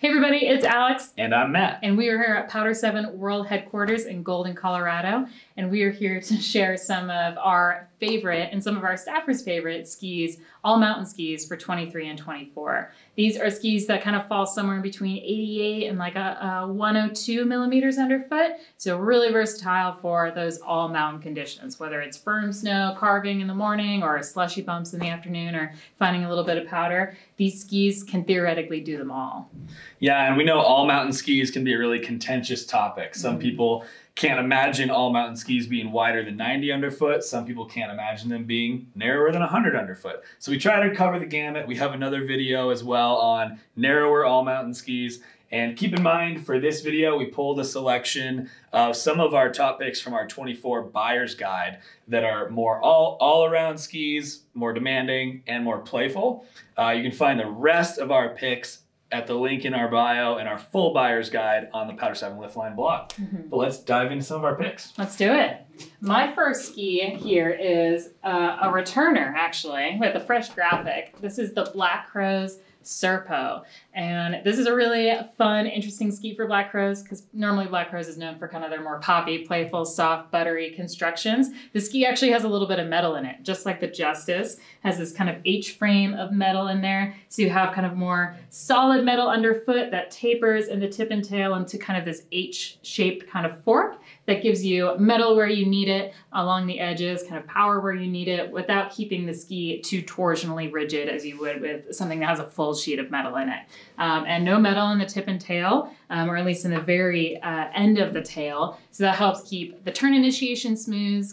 Hey everybody, it's Alex. And I'm Matt. And we are here at Powder7 World Headquarters in Golden, Colorado. And we are here to share some of our favorite and some of our staffers' favorite skis, all mountain skis for 23 and 24. These are skis that kind of fall somewhere in between 88 and like a 102 millimeters underfoot. So really versatile for those all mountain conditions, whether it's firm snow, carving in the morning, or slushy bumps in the afternoon, or finding a little bit of powder. These skis can theoretically do them all. Yeah, and we know all mountain skis can be a really contentious topic. Some people can't imagine all mountain skis being wider than 90 underfoot. Some people can't imagine them being narrower than 100 underfoot. So we try to cover the gamut. We have another video as well on narrower all mountain skis. And keep in mind, for this video, we pulled a selection of some of our top picks from our 24 buyer's guide that are more all around skis, more demanding and more playful. You can find the rest of our picks at the link in our bio and our full buyer's guide on the Powder7 Liftline blog. But let's dive into some of our picks. Let's do it. My first ski here is a returner, actually, with a fresh graphic. This is the Black Crow's Serpo. And this is a really fun, interesting ski for Black Crows, because normally Black Crows is known for kind of their more poppy, playful, soft, buttery constructions. The ski actually has a little bit of metal in it, just like the Justice has this kind of H-frame of metal in there. So you have kind of more solid metal underfoot that tapers in the tip and tail into kind of this H-shaped kind of fork that gives you metal where you need it along the edges, kind of power where you need it, without keeping the ski too torsionally rigid as you would with something that has a full sheet of metal in it. And no metal in the tip and tail, or at least in the very end of the tail. So that helps keep the turn initiation smooth,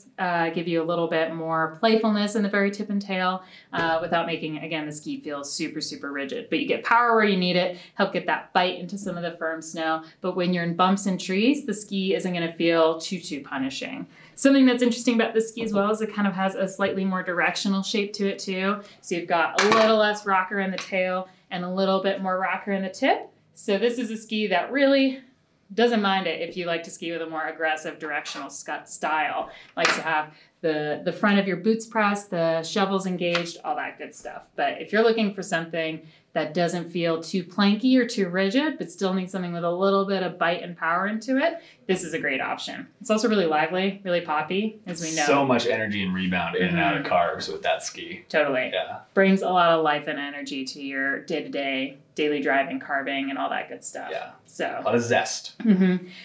give you a little bit more playfulness in the very tip and tail, without making, again, the ski feel super, super rigid. But you get power where you need it, help get that bite into some of the firm snow. But when you're in bumps and trees, the ski isn't gonna feel too punishing. Something that's interesting about this ski as well is it kind of has a slightly more directional shape to it too. So you've got a little less rocker in the tail and a little bit more rocker in the tip. So this is a ski that really doesn't mind it if you like to ski with a more aggressive directional style. Likes to have the front of your boots pressed, the shovels engaged, all that good stuff. But if you're looking for something that doesn't feel too planky or too rigid, but still needs something with a little bit of bite and power into it, this is a great option. It's also really lively, really poppy, as we know. So much energy and rebound in and out of carves with that ski. Totally. Yeah. Brings a lot of life and energy to your day-to-day, daily driving, carving, and all that good stuff. Yeah. So a lot of zest.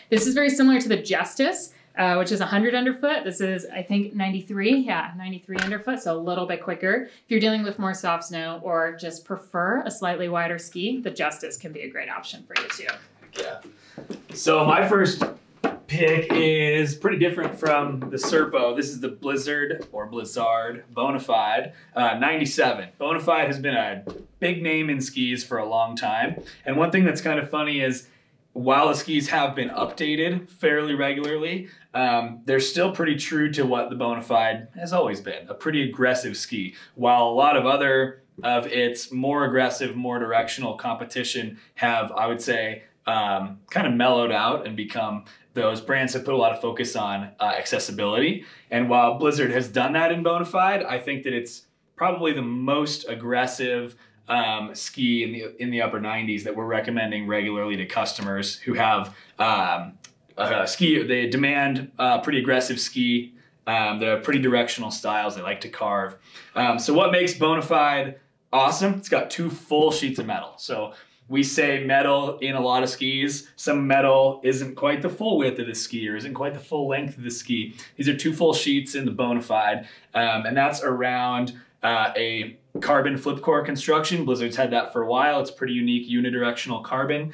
This is very similar to the Justice, which is 100 underfoot. This is, I think, 93. Yeah, 93 underfoot, so a little bit quicker. If you're dealing with more soft snow or just prefer a slightly wider ski, the Justice can be a great option for you too. Yeah. So my first pick is pretty different from the Serpo. This is the Blizzard or Blizzard Bonafide 97. Bonafide has been a big name in skis for a long time. And one thing that's kind of funny is while the skis have been updated fairly regularly, they're still pretty true to what the Bonafide has always been, a pretty aggressive ski. While a lot of other of its more aggressive, more directional competition have, I would say, kind of mellowed out and become those brands have put a lot of focus on accessibility. And while Blizzard has done that in Bonafide, I think that it's probably the most aggressive ski in the upper 90s that we're recommending regularly to customers who have they demand pretty aggressive ski. They're pretty directional styles. They like to carve. So what makes Bonafide awesome? It's got 2 full sheets of metal. So we say metal in a lot of skis. Some metal isn't quite the full width of the ski or isn't quite the full length of the ski. These are 2 full sheets in the Bonafide, and that's around a carbon flip core construction. Blizzard's had that for a while. It's pretty unique unidirectional carbon,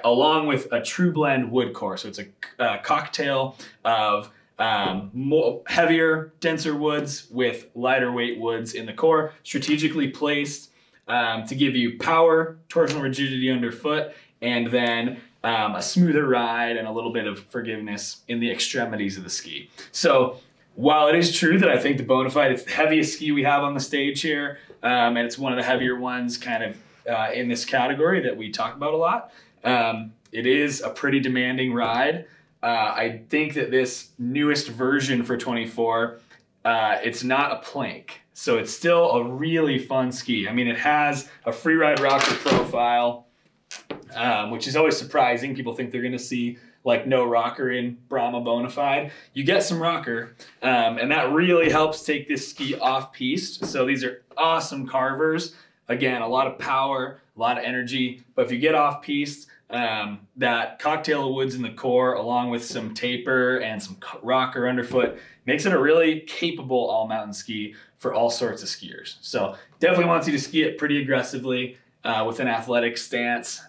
along with a true blend wood core. So it's a cocktail of more heavier, denser woods with lighter weight woods in the core, strategically placed to give you power, torsional rigidity underfoot, and then a smoother ride and a little bit of forgiveness in the extremities of the ski. So while it is true that I think the Bonafide, it's the heaviest ski we have on the stage here, and it's one of the heavier ones kind of in this category that we talk about a lot, it is a pretty demanding ride. I think that this newest version for 24, it's not a plank. So it's still a really fun ski. I mean, it has a freeride rocker profile. which is always surprising. People think they're going to see like no rocker in Brahma Bonafide. You get some rocker, and that really helps take this ski off-piste. So these are awesome carvers. Again, a lot of power, a lot of energy, but if you get off-piste, that cocktail of woods in the core, along with some taper and some rocker underfoot, makes it a really capable all-mountain ski for all sorts of skiers. So definitely wants you to ski it pretty aggressively with an athletic stance.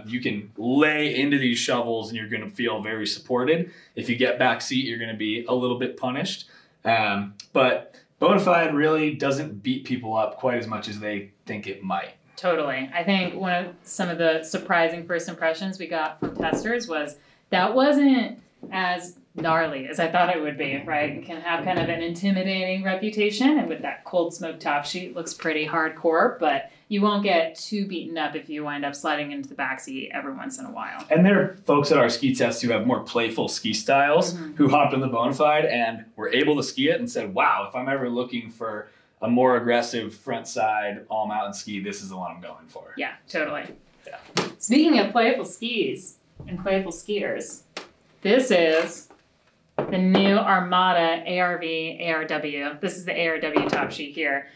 You can lay into these shovels and you're going to feel very supported. If you get back seat, you're going to be a little bit punished. But Bonafide really doesn't beat people up quite as much as they think it might. Totally. I think some of the surprising first impressions we got from testers was that wasn't as gnarly as I thought it would be, right? It can have kind of an intimidating reputation, and with that cold smoke top sheet, looks pretty hardcore, but you won't get too beaten up if you wind up sliding into the backseat every once in a while. And there are folks at our ski test who have more playful ski styles who hopped on the Bonafide and were able to ski it and said, wow, if I'm ever looking for a more aggressive front side all mountain ski, this is the one I'm going for. Yeah, totally. Yeah. Speaking of playful skis and playful skiers, this is the new Armada ARW. This is the ARW top sheet here.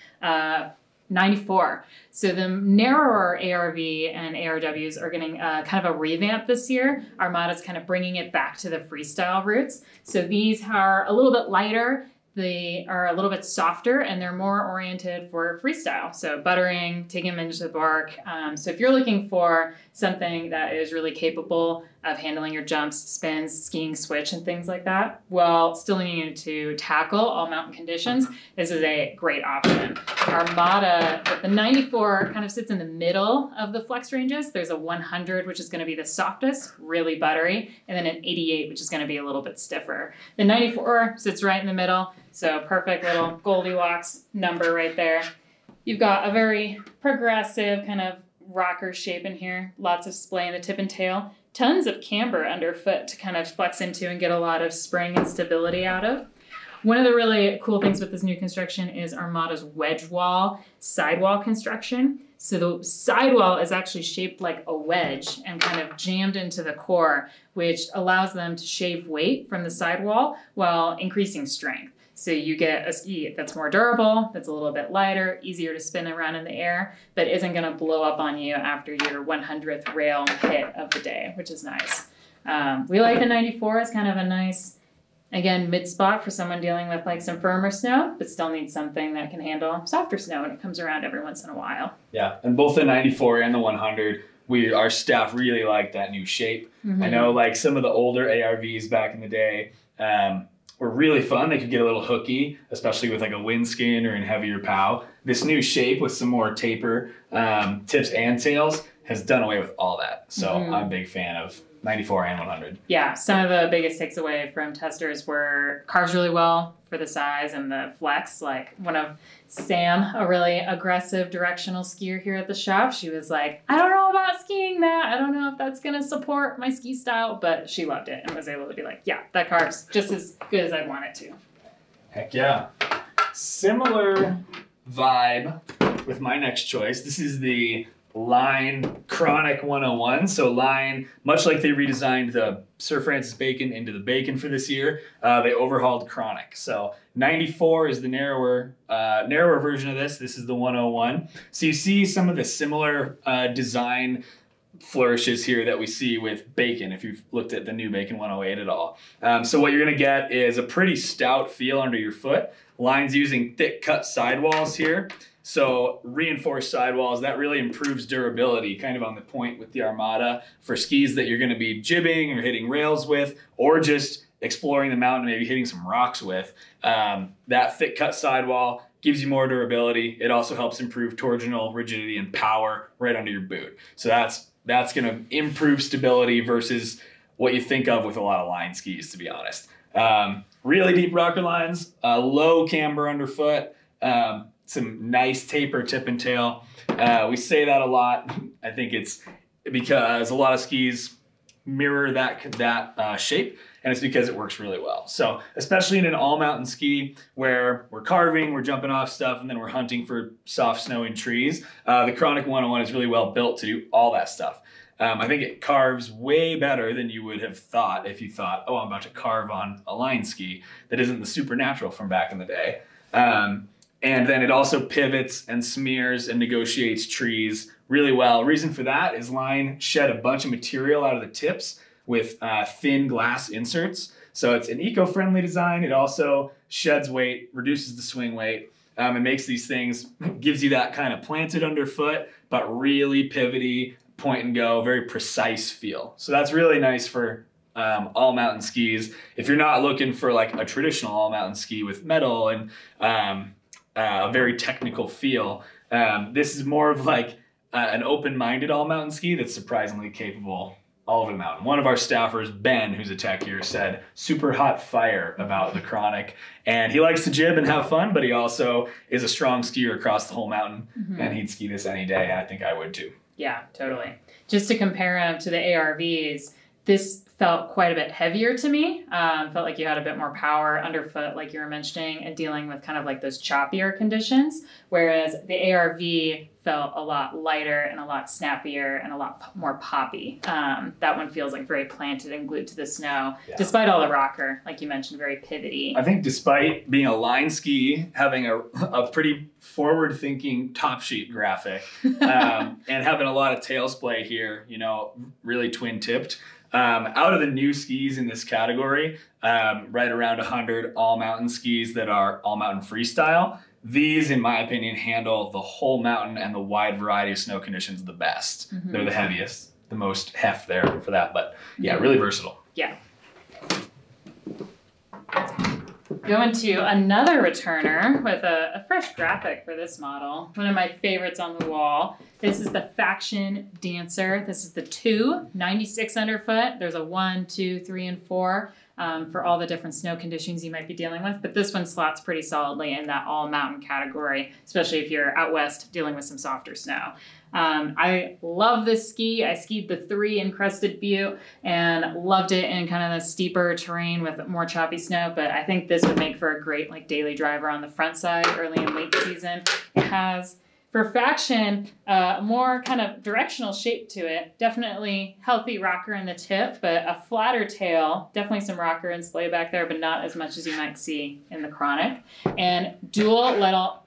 94. So the narrower ARV and ARWs are getting kind of a revamp this year. Armada's kind of bringing it back to the freestyle roots. So these are a little bit lighter. They are a little bit softer and they're more oriented for freestyle. So buttering, taking them into the bark. So if you're looking for something that is really capable of handling your jumps, spins, skiing switch, and things like that, while still needing to tackle all mountain conditions, this is a great option. Armada, the 94 kind of sits in the middle of the flex ranges. There's a 100, which is going to be the softest, really buttery, and then an 88, which is going to be a little bit stiffer. The 94 sits right in the middle, so perfect little Goldilocks number right there. You've got a very progressive kind of rocker shape in here, lots of splay in the tip and tail, tons of camber underfoot to kind of flex into and get a lot of spring and stability out of. One of the really cool things with this new construction is Armada's wedge wall, sidewall construction. So the sidewall is actually shaped like a wedge and kind of jammed into the core, which allows them to shave weight from the sidewall while increasing strength. So you get a ski that's more durable, that's a little bit lighter, easier to spin around in the air, but isn't going to blow up on you after your 100th rail hit of the day, which is nice. We like the 94 as kind of a nice, again, mid spot for someone dealing with like some firmer snow, but still needs something that can handle softer snow when it comes around every once in a while. Yeah, and both the 94 and the 100, our staff really like that new shape. I know like some of the older ARVs back in the day, were really fun. They could get a little hooky, especially with like a windskin or in heavier pow. This new shape with some more taper tips and tails has done away with all that. So I'm a big fan of 94 and 100. Yeah, some of the biggest takes away from testers were carves really well for the size and the flex. Like one of Sam, a really aggressive directional skier here at the shop, she was like, I don't know about skiing that. I don't know if that's going to support my ski style, but she loved it and was able to be like, yeah, that carve's just as good as I want it to. Heck yeah. Similar vibe with my next choice. This is the Line Chronic 101. So Line, much like they redesigned the Sir Francis Bacon into the Bacon for this year, they overhauled Chronic. So 94 is the narrower version of this. This is the 101. So you see some of the similar design flourishes here that we see with Bacon, if you've looked at the new Bacon 108 at all. So what you're going to get is a pretty stout feel under your foot. Line's using thick cut sidewalls here. So reinforced sidewalls, that really improves durability, kind of on the point with the Armada for skis that you're going to be jibbing or hitting rails with, or just exploring the mountain, maybe hitting some rocks with. That thick cut sidewall gives you more durability. It also helps improve torsional rigidity and power right under your boot. So that's going to improve stability versus what you think of with a lot of line skis, to be honest. Really deep rocker lines, low camber underfoot, some nice taper tip and tail. We say that a lot. I think it's because a lot of skis mirror that shape, and it's because it works really well. So especially in an all-mountain ski where we're carving, we're jumping off stuff, and then we're hunting for soft snow in trees, the Chronic 101 is really well built to do all that stuff. I think it carves way better than you would have thought if you thought, oh, I'm about to carve on a line ski that isn't the Supernatural from back in the day. And then it also pivots and smears and negotiates trees really well. Reason for that is Line shed a bunch of material out of the tips with thin glass inserts. So it's an eco-friendly design. It also sheds weight, reduces the swing weight. It makes these things, gives you that kind of planted underfoot, but really pivoty, point and go, very precise feel. So that's really nice for all mountain skis. If you're not looking for like a traditional all mountain ski with metal and a very technical feel, this is more of like an open-minded all mountain ski that's surprisingly capable all over the mountain. One of our staffers, Ben, who's a tech here, said super hot fire about the Chronic. And he likes to jib and have fun, but he also is a strong skier across the whole mountain. And he'd ski this any day, and I think I would too. Yeah, totally. Just to compare them to the ARVs, this felt quite a bit heavier to me. Felt like you had a bit more power underfoot, like you were mentioning, and dealing with kind of like those choppier conditions. Whereas the ARV felt a lot lighter and a lot snappier and a lot more poppy. That one feels like very planted and glued to the snow, despite all the rocker, like you mentioned, very pivoty. I think despite being a line ski, having a pretty forward-thinking top sheet graphic, and having a lot of tail splay here, you know, really twin-tipped, out of the new skis in this category, right around 100 all mountain skis that are all mountain freestyle, these, in my opinion, handle the whole mountain and the wide variety of snow conditions the best. They're the heaviest, the most heft there for that, but yeah, really versatile. Yeah. Going to another returner with a fresh graphic for this model. One of my favorites on the wall. This is the Faction Dancer. This is the 2, 96 underfoot. There's a 1, 2, 3, and 4 for all the different snow conditions you might be dealing with. But this one slots pretty solidly in that all mountain category, especially if you're out west dealing with some softer snow. I love this ski. I skied the 3 in Crested Butte and loved it in kind of the steeper terrain with more choppy snow, but I think this would make for a great like daily driver on the front side early and late season. It has, for Faction, more kind of directional shape to it. Definitely healthy rocker in the tip, but a flatter tail, definitely some rocker and splay back there, but not as much as you might see in the Chronic. And dual metal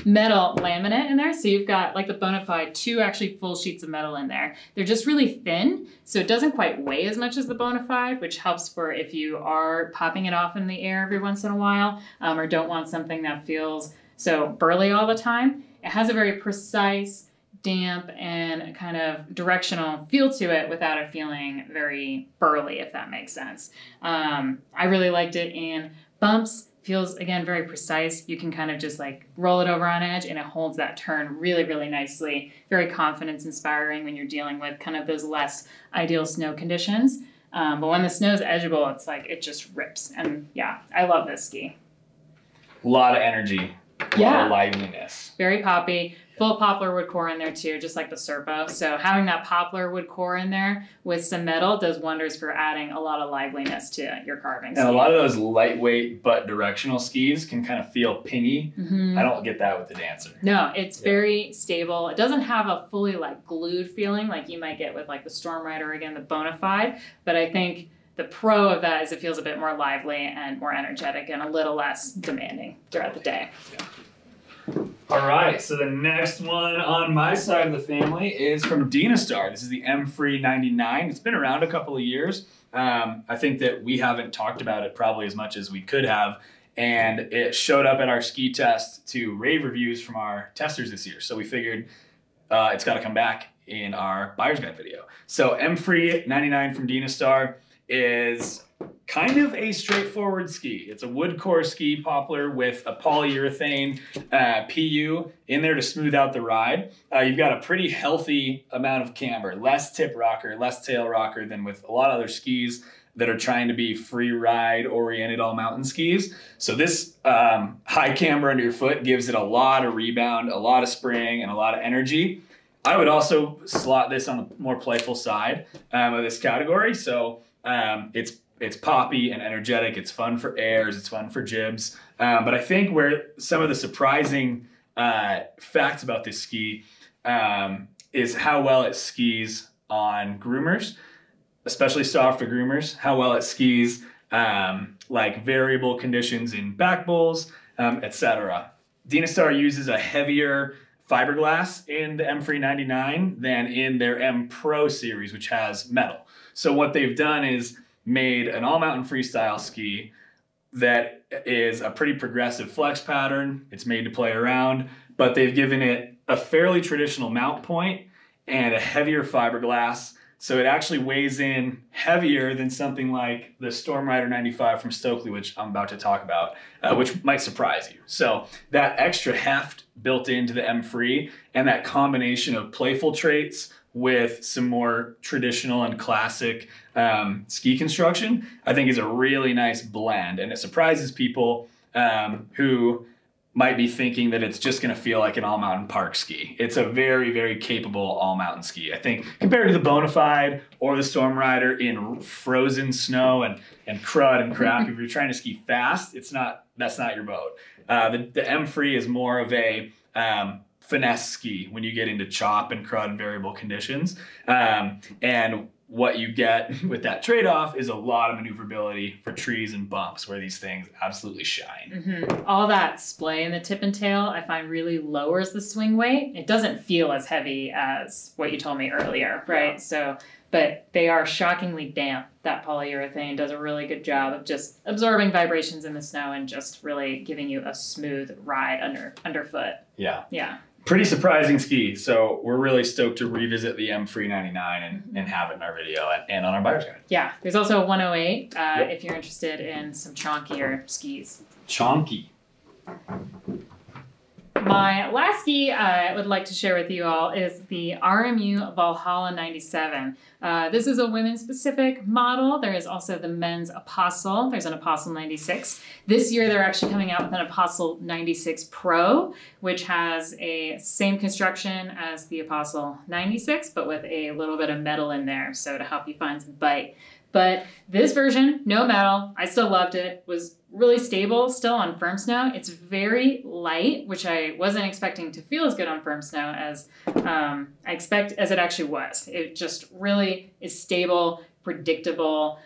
laminate in there. So you've got, like the Bonafide, 2 actually full sheets of metal in there. They're just really thin, so it doesn't quite weigh as much as the Bonafide, which helps for if you are popping it off in the air every once in a while, or don't want something that feels so burly all the time. It has a very precise, damp, and kind of directional feel to it without it feeling very burly, if that makes sense. I really liked it in bumps. Feels, again, very precise. You can kind of just like roll it over on edge and it holds that turn really, really nicely. Very confidence inspiring when you're dealing with kind of those less ideal snow conditions. But when the snow's edgeable, it's like it just rips. And yeah, I love this ski. A lot of energy, a lot of liveliness. Very poppy. Full poplar wood core in there too, just like the Serpo. So having that poplar wood core in there with some metal does wonders for adding a lot of liveliness to your carving. And a lot of those lightweight but directional skis can kind of feel pingy. I don't get that with the Dancer. No, it's very stable. It doesn't have a fully like glued feeling like you might get with like the Stormrider, again, the Bonafide. But I think the pro of that is it feels a bit more lively and more energetic and a little less demanding throughout the day. All right, so the next one on my side of the family is from Dynastar. This is the M-Free 99. It's been around a couple of years. I think that we haven't talked about it probably as much as we could have, and it showed up at our ski test to rave reviews from our testers this year. So we figured it's got to come back in our buyer's guide video. So M-Free 99 from Dynastar is kind of a straightforward ski. It's a wood core ski poplar with a polyurethane PU in there to smooth out the ride. You've got a pretty healthy amount of camber, less tip rocker, less tail rocker than with a lot of other skis that are trying to be free ride oriented all mountain skis. So this high camber under your foot gives it a lot of rebound, a lot of spring, and a lot of energy. I would also slot this on the more playful side of this category. So it's poppy and energetic. It's fun for airs. It's fun for jibs. But I think where some of the surprising facts about this ski is how well it skis on groomers, especially softer groomers, how well it skis, like variable conditions in back bowls, etc. Dynastar uses a heavier fiberglass in the M-Free 99 than in their M Pro series, which has metal. So what they've done is made an all-mountain freestyle ski that is a pretty progressive flex pattern. It's made to play around, but they've given it a fairly traditional mount point and a heavier fiberglass. So it actually weighs in heavier than something like the Stormrider 95 from Stockli, which I'm about to talk about, which might surprise you. So that extra heft built into the M-Free and that combination of playful traits with some more traditional and classic ski construction, I think is a really nice blend. And it surprises people who might be thinking that it's just going to feel like an all-mountain park ski. It's a very, very capable all-mountain ski. I think compared to the Bonafide or the Stormrider in frozen snow and crud and crap, if you're trying to ski fast, that's not your boat. The M-Free is more of a finesse ski when you get into chop and crud and variable conditions. And what you get with that trade-off is a lot of maneuverability for trees and bumps where these things absolutely shine. All that splay in the tip and tail I find really lowers the swing weight. It doesn't feel as heavy as what you told me earlier, right? Yeah. So, but they are shockingly damp. That polyurethane does a really good job of just absorbing vibrations in the snow and just really giving you a smooth ride underfoot. Yeah. Yeah. Pretty surprising ski. So we're really stoked to revisit the M-Free 99 and have it in our video and on our buyer's guide. Yeah, there's also a 108 if you're interested in some chonkier skis. Chonky. My last ski I would like to share with you all is the RMU Valhalla 97. This is a women-specific model. There is also the men's Apostle. There's an Apostle 96. This year they're actually coming out with an Apostle 96 Pro, which has a same construction as the Apostle 96, but with a little bit of metal in there, so to help you find some bite. But this version, no metal, I still loved it, was really stable still on firm snow. It's very light, which I wasn't expecting to feel as good on firm snow as as it actually was. It just really is stable, predictable,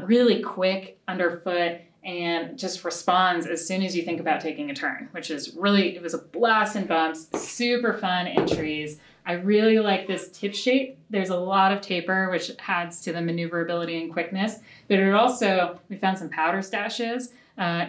really quick underfoot, and just responds as soon as you think about taking a turn, which is really, it was a blast in bumps, super fun in trees. I really like this tip shape. There's a lot of taper, which adds to the maneuverability and quickness, but it also, we found some powder stashes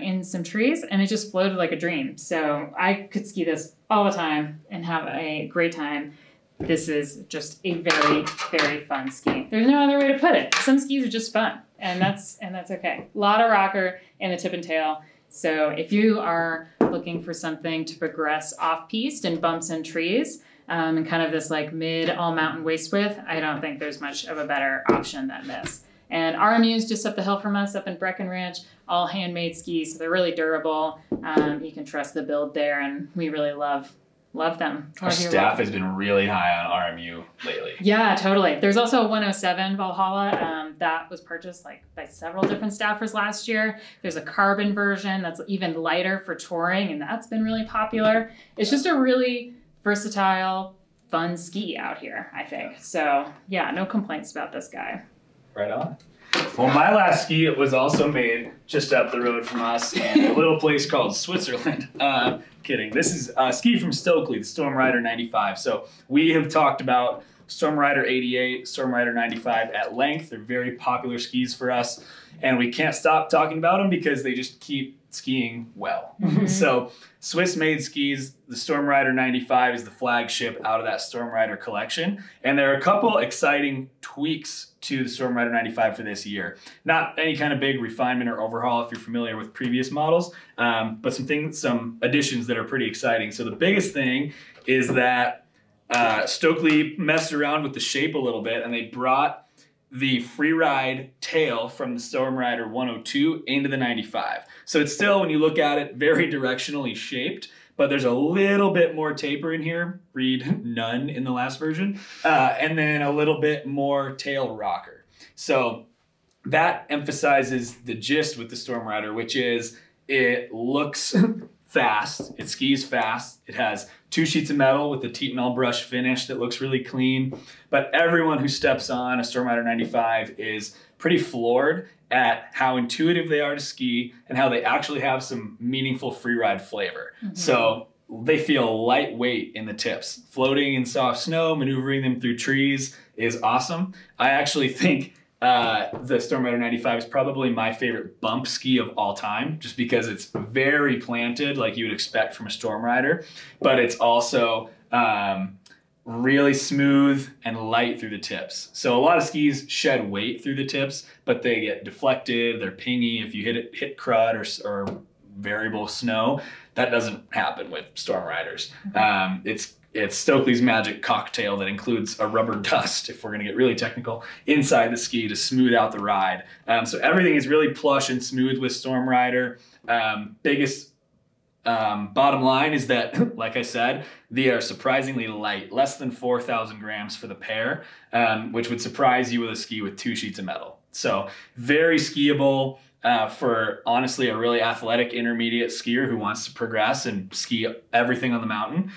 in some trees, and it just floated like a dream. So I could ski this all the time and have a great time. This is just a very, very fun ski. There's no other way to put it. Some skis are just fun, and that's okay. A lot of rocker in the tip and tail. So if you are looking for something to progress off-piste and bumps and trees, and kind of this like mid all-mountain waist width, I don't think there's much of a better option than this. And RMU is just up the hill from us, up in Breckenridge, all handmade skis, so they're really durable. You can trust the build there, and we really love them. Our staff has been really high on RMU lately. Yeah, totally. There's also a 107 Valhalla that was purchased by several different staffers last year. There's a carbon version that's even lighter for touring, and that's been really popular. It's just a really versatile, fun ski out here, I think. So yeah, no complaints about this guy. Right on. Well, my last ski was also made just up the road from us in a little place called Switzerland. Kidding. This is a ski from Stockli, the Stormrider 95. So we have talked about Stormrider 88, Stormrider 95 at length. They're very popular skis for us, and we can't stop talking about them because they just keep skiing well. So Swiss-made skis, the Stormrider 95 is the flagship out of that Stormrider collection, and there are a couple exciting tweaks to the Stormrider 95 for this year. Not any kind of big refinement or overhaul if you're familiar with previous models, but some additions that are pretty exciting. So the biggest thing is that Stockli messed around with the shape a little bit, and they brought the freeride tail from the Stormrider 102 into the 95. So it's still, when you look at it, very directionally shaped, but there's a little bit more taper in here, read none in the last version, and then a little bit more tail rocker. So that emphasizes the gist with the Stormrider, which is it looks fast, it skis fast, it has 2 sheets of metal with the Titanol brush finish that looks really clean. But everyone who steps on a Stormrider 95 is pretty floored at how intuitive they are to ski and how they actually have some meaningful freeride flavor. So they feel lightweight in the tips. Floating in soft snow, maneuvering them through trees is awesome. I actually think the Stormrider 95 is probably my favorite bump ski of all time, just because it's very planted like you would expect from a Stormrider, but it's also really smooth and light through the tips. So a lot of skis shed weight through the tips, but they get deflected, they're pingy if you hit crud or variable snow. That doesn't happen with Stormriders. It's Stockli's magic cocktail that includes a rubber dust, if we're gonna get really technical, inside the ski to smooth out the ride. So everything is really plush and smooth with Stormrider. Biggest bottom line is that, like I said, they are surprisingly light, less than 4,000 grams for the pair, which would surprise you with a ski with 2 sheets of metal. So very skiable. For honestly a really athletic intermediate skier who wants to progress and ski everything on the mountain.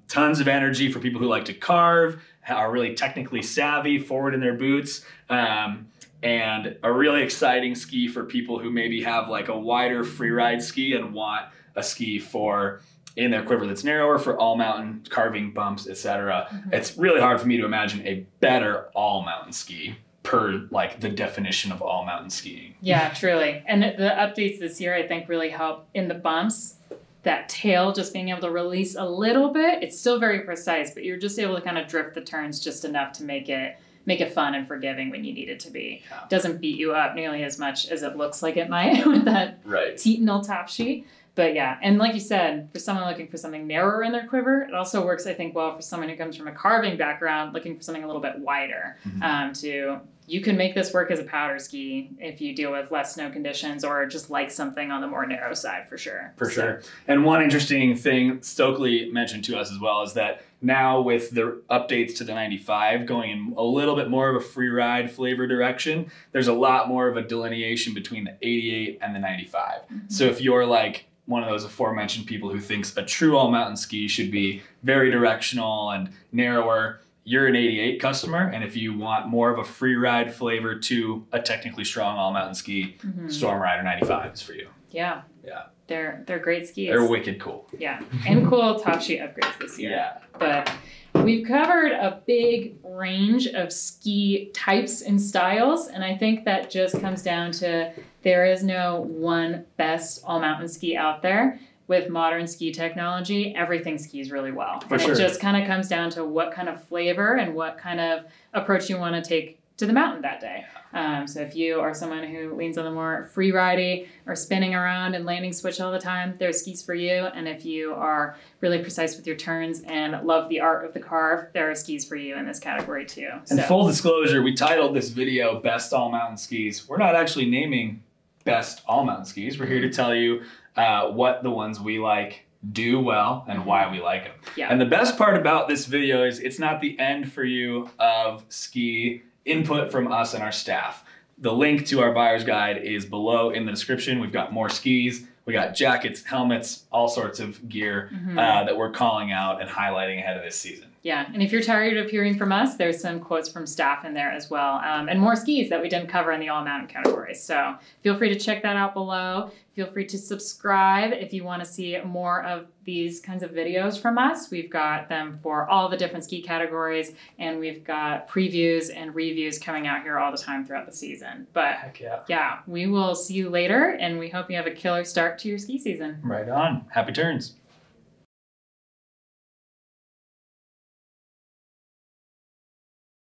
Tons of energy for people who like to carve, are really technically savvy, forward in their boots, and a really exciting ski for people who maybe have like a wider freeride ski and want a ski for in their quiver that's narrower for all mountain carving, bumps, etc. It's really hard for me to imagine a better all mountain ski per like the definition of all mountain skiing. Yeah, truly. And the updates this year, I think, really help in the bumps. That tail just being able to release a little bit. It's still very precise, but you're just able to kind of drift the turns just enough to make it fun and forgiving when you need it to be. Yeah. Doesn't beat you up nearly as much as it looks like it might with that Titanol top sheet. But yeah, and like you said, for someone looking for something narrower in their quiver, it also works, I think, well for someone who comes from a carving background, looking for something a little bit wider. You can make this work as a powder ski if you deal with less snow conditions or just like something on the more narrow side, for sure. For sure. And one interesting thing Stockli mentioned to us as well is that now with the updates to the 95 going in a little bit more of a free ride flavor direction, there's a lot more of a delineation between the 88 and the 95. So if you're like one of those aforementioned people who thinks a true all mountain ski should be very directional and narrower, you're an 88 customer, and if you want more of a free ride flavor to a technically strong all mountain ski, Stormrider 95 is for you. Yeah. They're great skis. They're wicked cool. Yeah, and cool top sheet upgrades this year. Yeah. But we've covered a big range of ski types and styles, and I think that just comes down to there is no one best all mountain ski out there. With modern ski technology, everything skis really well. For sure. It just kind of comes down to what kind of flavor and what kind of approach you want to take to the mountain that day. So if you are someone who leans on the more free ridey or spinning around and landing switch all the time, there's skis for you. And if you are really precise with your turns and love the art of the carve, there are skis for you in this category too. And full disclosure, we titled this video Best All Mountain Skis. We're not actually naming best all mountain skis. We're here to tell you what the ones we like do well and why we like them. Yeah. And the best part about this video is it's not the end for you of ski input from us and our staff. The link to our buyer's guide is below in the description. We've got more skis. We got jackets, helmets, all sorts of gear that we're calling out and highlighting ahead of this season. Yeah, and if you're tired of hearing from us, there's some quotes from staff in there as well, and more skis that we didn't cover in the all-mountain categories. So feel free to check that out below. Feel free to subscribe if you want to see more of these kinds of videos from us. We've got them for all the different ski categories, and we've got previews and reviews coming out here all the time throughout the season. But heck yeah, we will see you later, and we hope you have a killer start to your ski season. Right on. Happy turns.